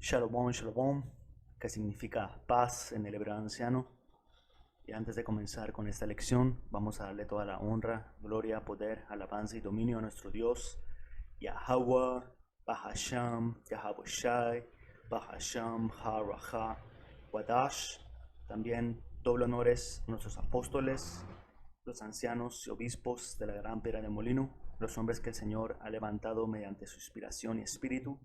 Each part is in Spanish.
Shalom, shalom, que significa paz en el hebreo anciano. Y antes de comenzar con esta lección, vamos a darle toda la honra, gloria, poder, alabanza y dominio a nuestro Dios, Yahweh, Bahasham, Yahabushai, Bahasham, Ha-Raha, Wadash. También doble honores a nuestros apóstoles, los ancianos y obispos de la Gran Piedra de Molino, los hombres que el Señor ha levantado mediante su inspiración y espíritu,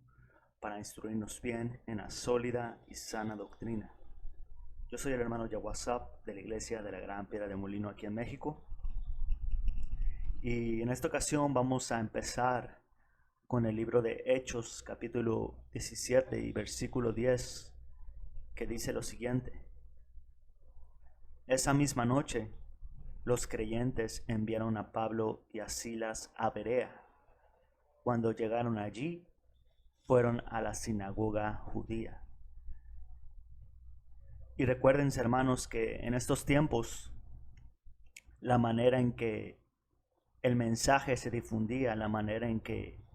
para instruirnos bien en la sólida y sana doctrina. Yo soy el hermano Yawasap de la Iglesia de la Gran Piedra de Molino aquí en México. Y en esta ocasión vamos a empezar con el libro de Hechos, capítulo 17 y versículo 10, que dice lo siguiente. Esa misma noche, los creyentes enviaron a Pablo y a Silas a Berea. Cuando llegaron allí, fueron a la sinagoga judía. Y recuerden, hermanos, que en estos tiempos la manera en que el mensaje se difundía, la manera en que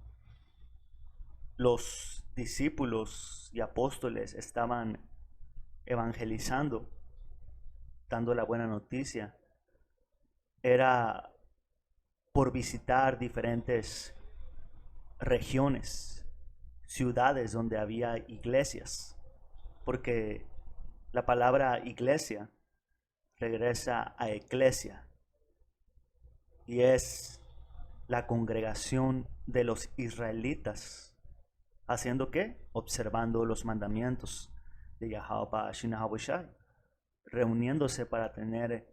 los discípulos y apóstoles estaban evangelizando, dando la buena noticia, era por visitar diferentes regiones, ciudades donde había iglesias, porque la palabra iglesia regresa a eclesia y es la congregación de los israelitas. ¿Haciendo qué? Observando los mandamientos de Yahweh Shinahabushai, reuniéndose para tener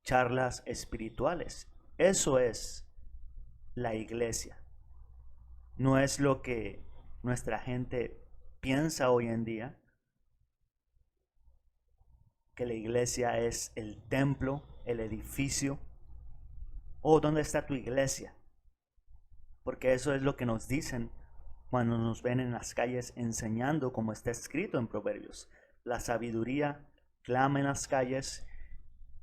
charlas espirituales. Eso es la iglesia. No es lo que nuestra gente piensa hoy en día, que la iglesia es el templo, el edificio. ¿O dónde está tu iglesia? Porque eso es lo que nos dicen cuando nos ven en las calles enseñando, como está escrito en Proverbios. La sabiduría clama en las calles,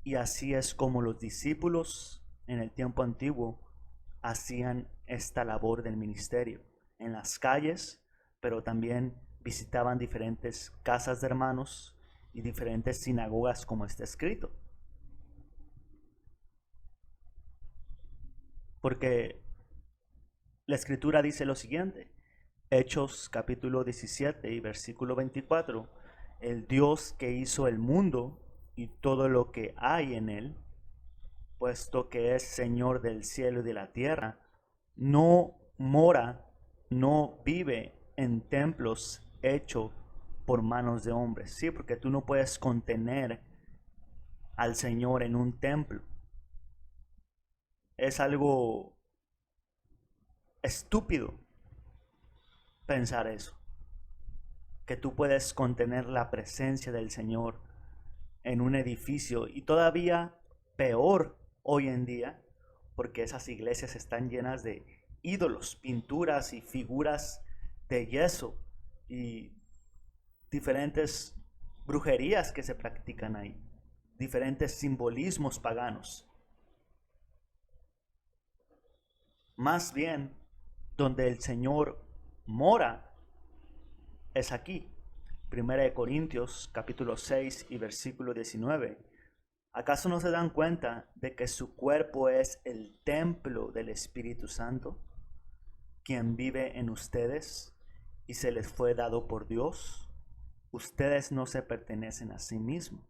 y así es como los discípulos en el tiempo antiguo hacían esta labor del ministerio. En las calles, pero también visitaban diferentes casas de hermanos y diferentes sinagogas, como está escrito. Porque la escritura dice lo siguiente, Hechos capítulo 17 y versículo 24, el Dios que hizo el mundo y todo lo que hay en él, puesto que es Señor del cielo y de la tierra, no mora, no vive en templos hechos por manos de hombres. Sí, porque tú no puedes contener al Señor en un templo. Es algo estúpido pensar eso, que tú puedes contener la presencia del Señor en un edificio, y todavía peor hoy en día, porque esas iglesias están llenas de ídolos, pinturas y figuras de yeso y diferentes brujerías que se practican ahí, diferentes simbolismos paganos. Más bien, donde el Señor mora es aquí. 1 Corintios capítulo 6 y versículo 19. ¿Acaso no se dan cuenta de que su cuerpo es el templo del Espíritu Santo, quien vive en ustedes y se les fue dado por Dios? Ustedes no se pertenecen a sí mismos.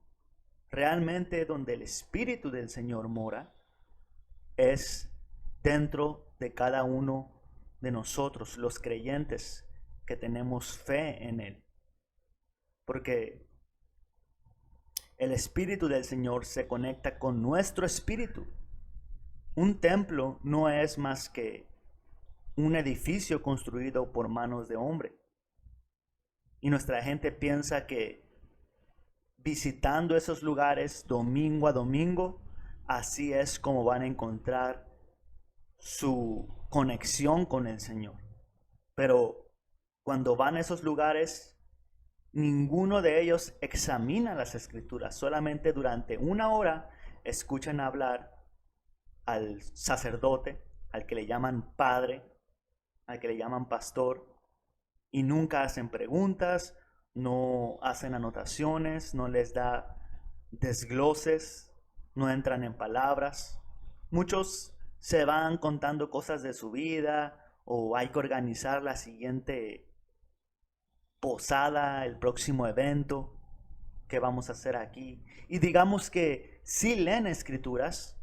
Realmente donde el Espíritu del Señor mora es dentro de cada uno de nosotros, los creyentes que tenemos fe en Él. Porque el Espíritu del Señor se conecta con nuestro espíritu. Un templo no es más que un edificio construido por manos de hombre. Y nuestra gente piensa que visitando esos lugares domingo a domingo, así es como van a encontrar su conexión con el Señor. Pero cuando van a esos lugares, ninguno de ellos examina las escrituras. Solamente durante una hora escuchan hablar al sacerdote, al que le llaman padre, al que le llaman pastor, y nunca hacen preguntas, no hacen anotaciones, no les da desgloses, no entran en palabras. Muchos se van contando cosas de su vida o hay que organizar la siguiente posada, el próximo evento que vamos a hacer aquí. Y digamos que sí leen escrituras,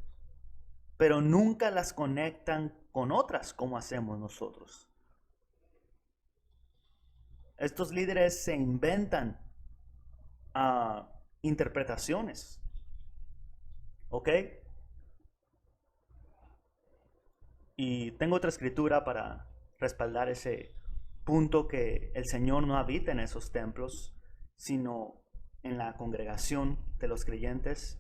pero nunca las conectan con otras como hacemos nosotros. Estos líderes se inventan interpretaciones. ¿Ok? Y tengo otra escritura para respaldar ese punto, que el Señor no habita en esos templos, sino en la congregación de los creyentes.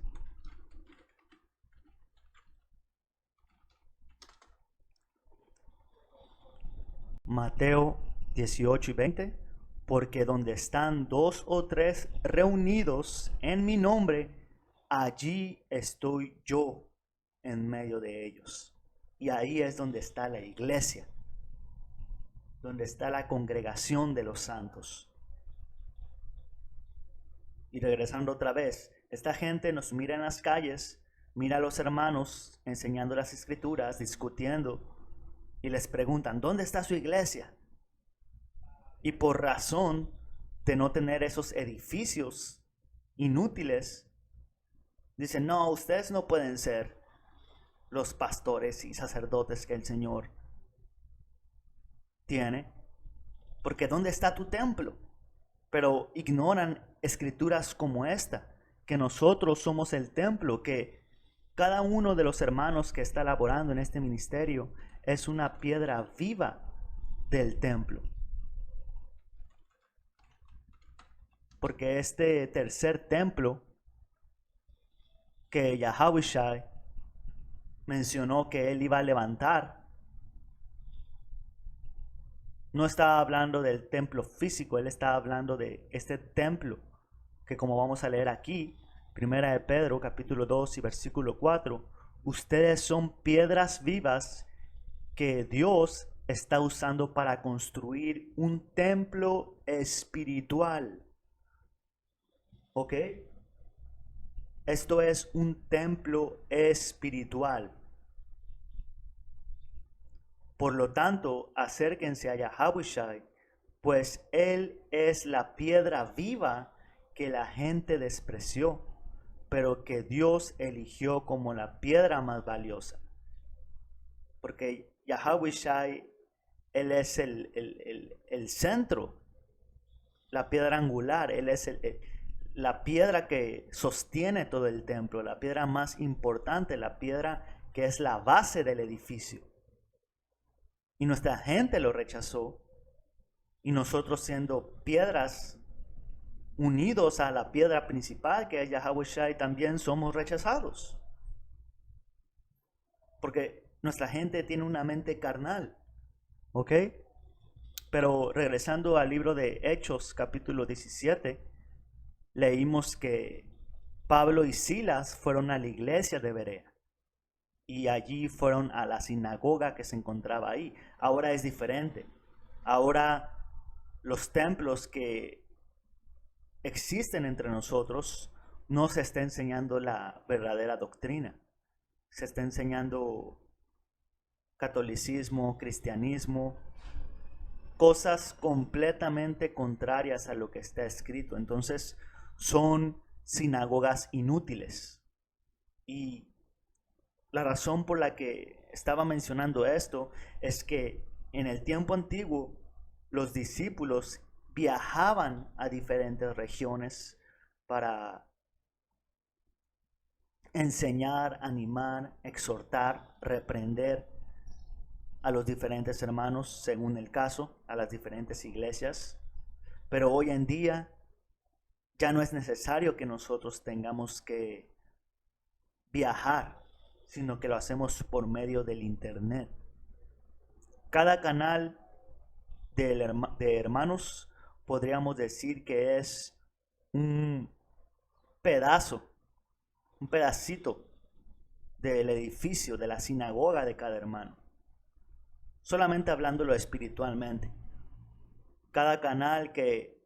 Mateo 18:20, porque donde están 2 o 3 reunidos en mi nombre, allí estoy yo en medio de ellos. Y ahí es donde está la iglesia, donde está la congregación de los santos. Y regresando otra vez, esta gente nos mira en las calles, mira a los hermanos enseñando las escrituras, discutiendo, y les preguntan, ¿dónde está su iglesia? Y por razón de no tener esos edificios inútiles, dicen, no, ustedes no pueden ser los pastores y sacerdotes que el Señor tiene, porque ¿dónde está tu templo? Pero ignoran escrituras como esta, que nosotros somos el templo, que cada uno de los hermanos que está laborando en este ministerio es una piedra viva del templo. Porque este tercer templo que Yahushua mencionó que él iba a levantar, no estaba hablando del templo físico, él estaba hablando de este templo que, como vamos a leer aquí, Primera de Pedro capítulo 2 y versículo 4, ustedes son piedras vivas que Dios está usando para construir un templo espiritual. ¿Ok? Esto es un templo espiritual. Por lo tanto, acérquense a Yahushua, pues Él es la piedra viva que la gente despreció, pero que Dios eligió como la piedra más valiosa. Porque Yahushua, Él es el centro, la piedra angular, Él es la piedra que sostiene todo el templo, la piedra más importante, la piedra que es la base del edificio. Y nuestra gente lo rechazó. Y nosotros, siendo piedras unidos a la piedra principal que es Yahushua, también somos rechazados. Porque nuestra gente tiene una mente carnal. ¿Ok? Pero regresando al libro de Hechos capítulo 17, leímos que Pablo y Silas fueron a la iglesia de Berea. Y allí fueron a la sinagoga que se encontraba ahí. Ahora es diferente. Ahora los templos que existen entre nosotros no se está enseñando la verdadera doctrina. Se está enseñando catolicismo, cristianismo, cosas completamente contrarias a lo que está escrito. Entonces son sinagogas inútiles. Y la razón por la que estaba mencionando esto es que en el tiempo antiguo los discípulos viajaban a diferentes regiones para enseñar, animar, exhortar, reprender a los diferentes hermanos según el caso, a las diferentes iglesias. Pero hoy en día ya no es necesario que nosotros tengamos que viajar, sino que lo hacemos por medio del internet. Cada canal de hermanos podríamos decir que es un pedazo, un pedacito del edificio, de la sinagoga de cada hermano. Solamente hablándolo espiritualmente. cada canal que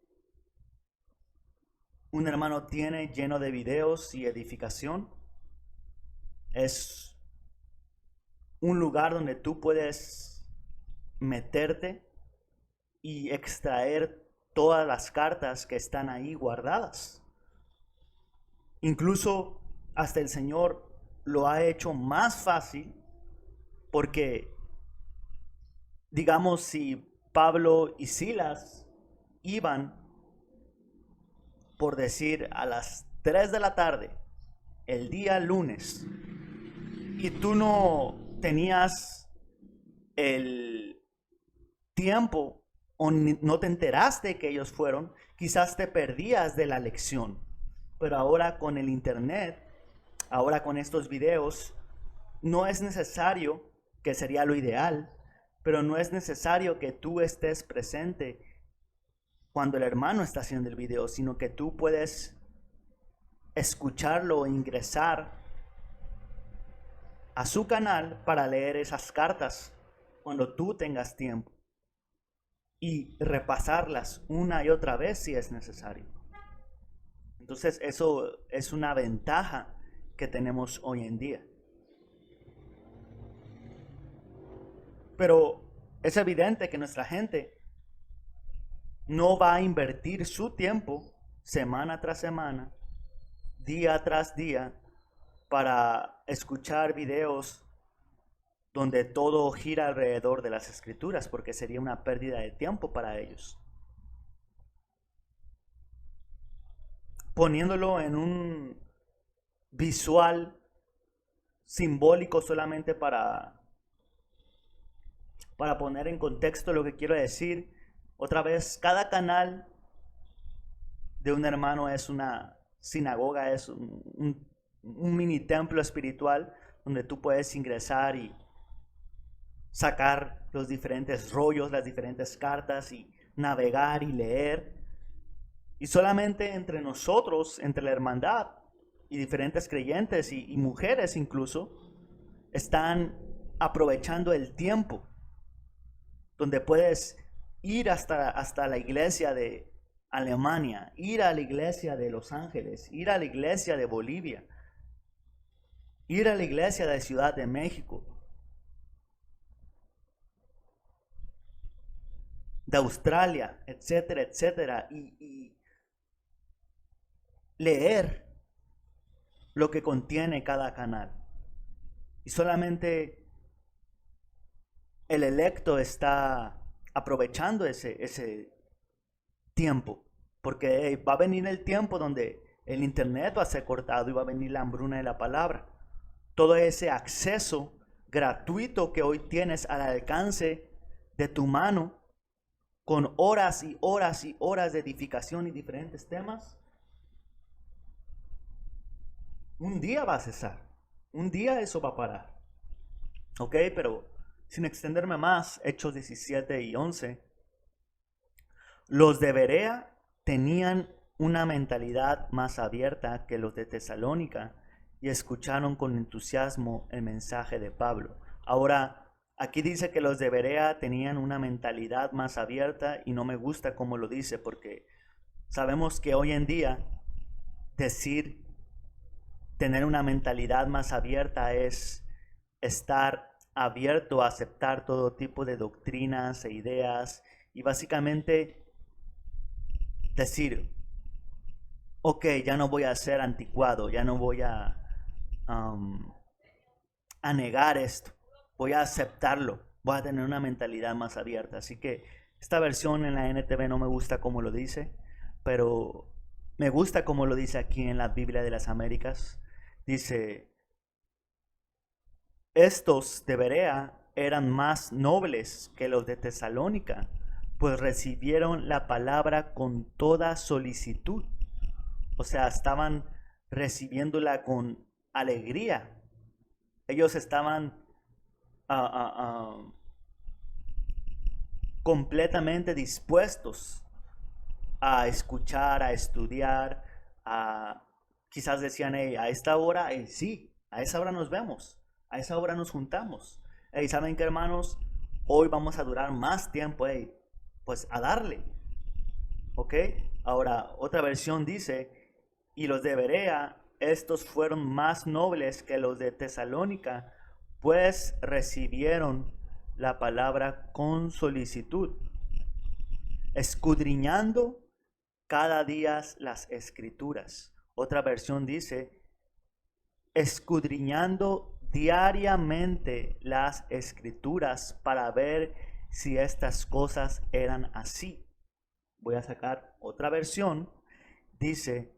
un hermano tiene lleno de videos y edificación es un lugar donde tú puedes meterte y extraer todas las cartas que están ahí guardadas. Incluso hasta el Señor lo ha hecho más fácil porque, digamos, si Pablo y Silas iban, por decir, a las 3 de la tarde, el día lunes, y tú no tenías el tiempo o no te enteraste que ellos fueron, quizás te perdías de la lección. Pero ahora con el internet, ahora con estos videos, no es necesario, que sería lo ideal, pero no es necesario que tú estés presente cuando el hermano está haciendo el video, sino que tú puedes escucharlo o ingresar a su canal para leer esas cartas cuando tú tengas tiempo y repasarlas una y otra vez si es necesario. Entonces eso es una ventaja que tenemos hoy en día. Pero es evidente que nuestra gente no va a invertir su tiempo semana tras semana, día tras día, para escuchar videos donde todo gira alrededor de las escrituras, porque sería una pérdida de tiempo para ellos. Poniéndolo en un visual simbólico solamente para poner en contexto lo que quiero decir, otra vez, cada canal de un hermano es una sinagoga, es un mini templo espiritual donde tú puedes ingresar y sacar los diferentes rollos, las diferentes cartas y navegar y leer. Y solamente entre nosotros, entre la hermandad y diferentes creyentes y mujeres incluso, están aprovechando el tiempo donde puedes ir hasta la iglesia de Alemania, ir a la iglesia de Los Ángeles, ir a la iglesia de Bolivia, ir a la iglesia de Ciudad de México, de Australia, etcétera, etcétera, y leer lo que contiene cada canal. Y solamente el electo está aprovechando ese tiempo, porque va a venir el tiempo donde el internet va a ser cortado y va a venir la hambruna de la palabra. Todo ese acceso gratuito que hoy tienes al alcance de tu mano, con horas y horas y horas de edificación y diferentes temas, un día va a cesar, un día eso va a parar. Ok, pero sin extenderme más, Hechos 17 y 11, los de Berea tenían una mentalidad más abierta que los de Tesalónica y escucharon con entusiasmo el mensaje de Pablo. Ahora, aquí dice que los de Berea tenían una mentalidad más abierta y no me gusta cómo lo dice, porque sabemos que hoy en día decir tener una mentalidad más abierta es estar abierto a aceptar todo tipo de doctrinas e ideas y básicamente decir, ok, ya no voy a ser anticuado, ya no voy a negar esto, voy a aceptarlo, voy a tener una mentalidad más abierta. Así que esta versión en la NTV no me gusta como lo dice, pero me gusta como lo dice aquí en la Biblia de las Américas. Dice, estos de Berea eran más nobles que los de Tesalónica, pues recibieron la palabra con toda solicitud. O sea, estaban recibiéndola con alegría. Ellos estaban completamente dispuestos a escuchar, a estudiar, quizás decían, hey, a esta hora, sí, a esa hora nos vemos, a esa hora nos juntamos. Hey, ¿saben qué, hermanos? Hoy vamos a durar más tiempo, pues a darle. ¿Ok? Ahora, otra versión dice, y los de Berea, estos fueron más nobles que los de Tesalónica, pues recibieron la palabra con solicitud, escudriñando cada día las escrituras. Otra versión dice, escudriñando diariamente las escrituras para ver si estas cosas eran así. Voy a sacar otra versión. Dice,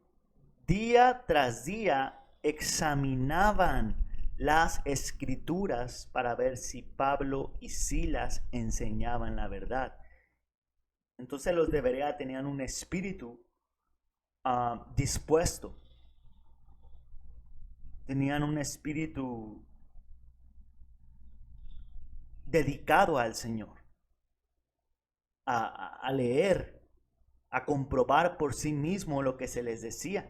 día tras día examinaban las escrituras para ver si Pablo y Silas enseñaban la verdad. Entonces los de Berea tenían un espíritu dispuesto. Tenían un espíritu dedicado al Señor, a leer, a comprobar por sí mismo lo que se les decía.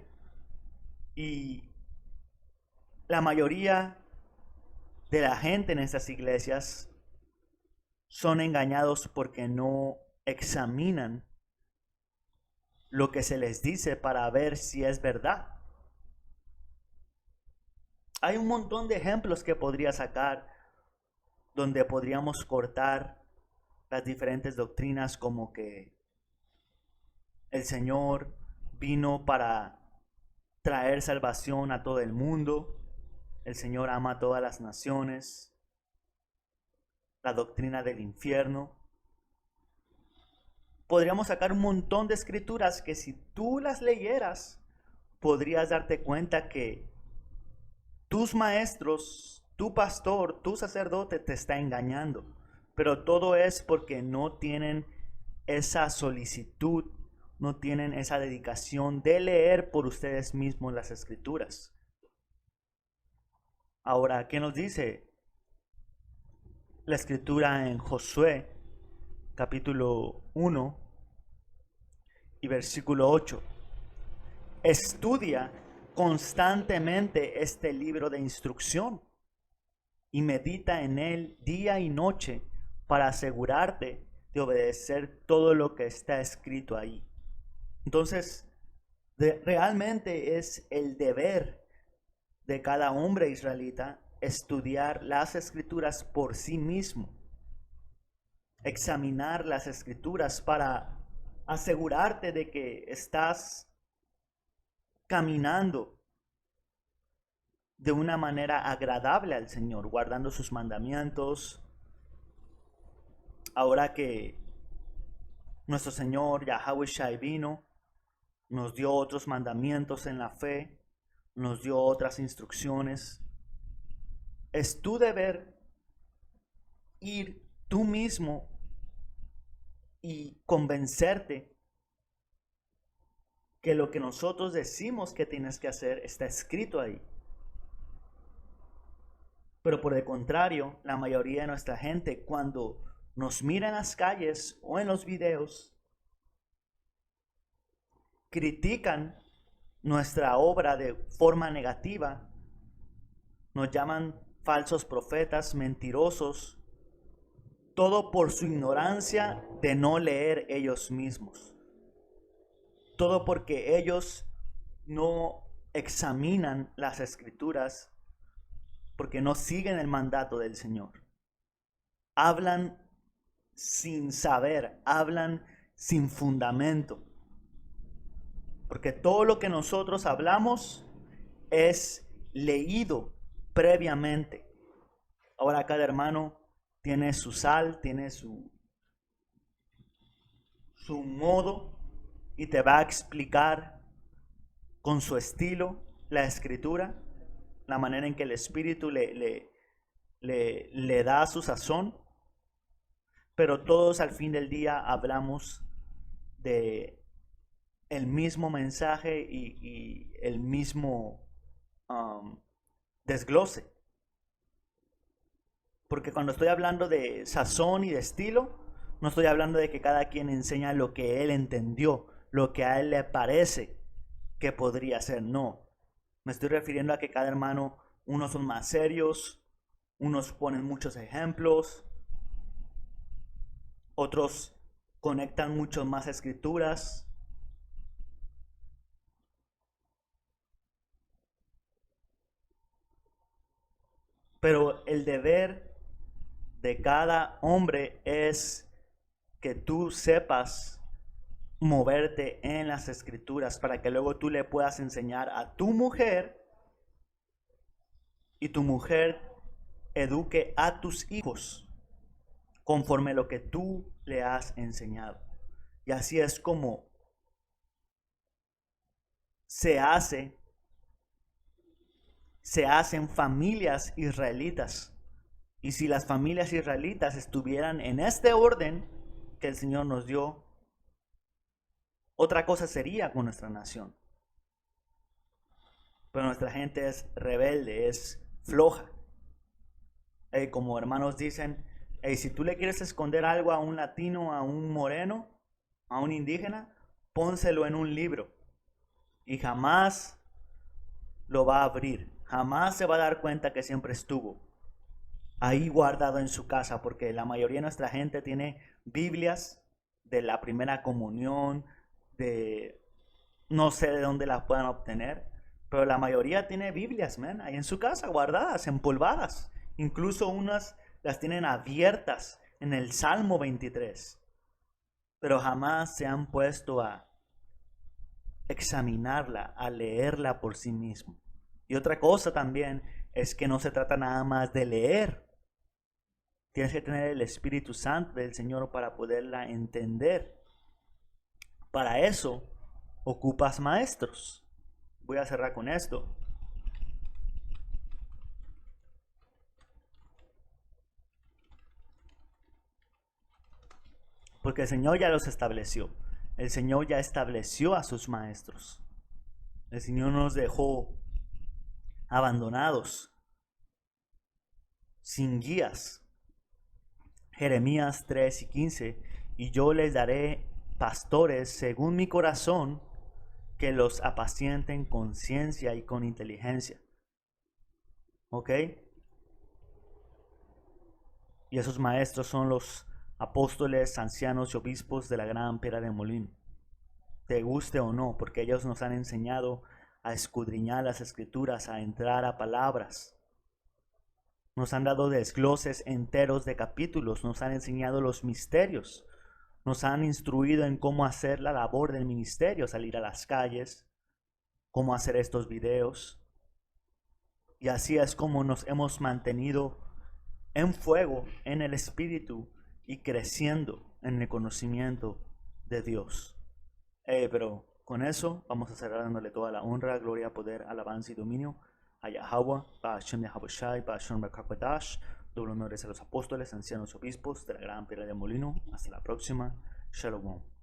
Y la mayoría de la gente en estas iglesias son engañados porque no examinan lo que se les dice para ver si es verdad. Hay un montón de ejemplos que podría sacar donde podríamos cortar las diferentes doctrinas, como que el Señor vino para traer salvación a todo el mundo, el Señor ama a todas las naciones, la doctrina del infierno. Podríamos sacar un montón de escrituras que si tú las leyeras, podrías darte cuenta que tus maestros, tu pastor, tu sacerdote te está engañando. Pero todo es porque no tienen esa solicitud, no tienen esa dedicación de leer por ustedes mismos las escrituras. Ahora, ¿qué nos dice la escritura en Josué, capítulo 1 y versículo 8? Estudia constantemente este libro de instrucción y medita en él día y noche para asegurarte de obedecer todo lo que está escrito ahí. Entonces, realmente es el deber de cada hombre israelita estudiar las escrituras por sí mismo, examinar las escrituras para asegurarte de que estás caminando de una manera agradable al Señor, guardando sus mandamientos. Ahora que nuestro Señor Yahweh Shai vino, nos dio otros mandamientos en la fe, nos dio otras instrucciones. Es tu deber ir tú mismo y convencerte que lo que nosotros decimos que tienes que hacer está escrito ahí. Pero por el contrario, la mayoría de nuestra gente, cuando nos mira en las calles o en los videos, critican nuestra obra de forma negativa, nos llaman falsos profetas, mentirosos, todo por su ignorancia de no leer ellos mismos. Todo porque ellos no examinan las escrituras, porque no siguen el mandato del Señor. Hablan sin saber, hablan sin fundamento. Porque todo lo que nosotros hablamos es leído previamente. Ahora cada hermano tiene su sal, tiene su modo, y te va a explicar con su estilo la escritura, la manera en que el Espíritu le da su sazón. Pero todos al fin del día hablamos de el mismo mensaje y el mismo desglose. Porque cuando estoy hablando de sazón y de estilo, no estoy hablando de que cada quien enseña lo que él entendió, lo que a él le parece que podría ser. No, me estoy refiriendo a que cada hermano, unos son más serios, unos ponen muchos ejemplos, otros conectan mucho más escrituras, Pero el deber de cada hombre es que tú sepas moverte en las escrituras para que luego tú le puedas enseñar a tu mujer y tu mujer eduque a tus hijos conforme lo que tú le has enseñado. Y así es como se hacen familias israelitas. Y si las familias israelitas estuvieran en este orden que el Señor nos dio, otra cosa sería con nuestra nación. Pero nuestra gente es rebelde, es floja. Como hermanos dicen, si tú le quieres esconder algo a un latino, a un moreno, a un indígena, pónselo en un libro y jamás lo va a abrir. Jamás se va a dar cuenta que siempre estuvo ahí guardado en su casa, porque la mayoría de nuestra gente tiene Biblias de la primera comunión, de no sé de dónde las puedan obtener, pero la mayoría tiene Biblias, man, ahí en su casa guardadas, empolvadas. Incluso unas las tienen abiertas en el Salmo 23, pero jamás se han puesto a examinarla, a leerla por sí mismo. Y otra cosa también es que no se trata nada más de leer. Tienes que tener el Espíritu Santo del Señor para poderla entender. Para eso ocupas maestros. Voy a cerrar con esto. Porque el Señor ya los estableció. El Señor ya estableció a sus maestros. El Señor nos dejó abandonados, sin guías. Jeremías 3:15, y yo les daré pastores según mi corazón, que los apacienten con ciencia y con inteligencia. ¿Ok? Y esos maestros son los apóstoles, ancianos y obispos de la gran Piedra de Molino. Te guste o no, porque ellos nos han enseñado a escudriñar las escrituras, a entrar a palabras. Nos han dado desgloses enteros de capítulos, nos han enseñado los misterios, nos han instruido en cómo hacer la labor del ministerio, salir a las calles, cómo hacer estos videos. Y así es como nos hemos mantenido en fuego, en el Espíritu y creciendo en el conocimiento de Dios. Pero con eso vamos a cerrar dándole toda la honra, gloria, poder, alabanza y dominio a Yahweh, Ba'ashem Yahabushai, Ba'ashem Bakakwadash, doble honores a los apóstoles, ancianos y obispos de la gran Piedra de Molino. Hasta la próxima. Shalom.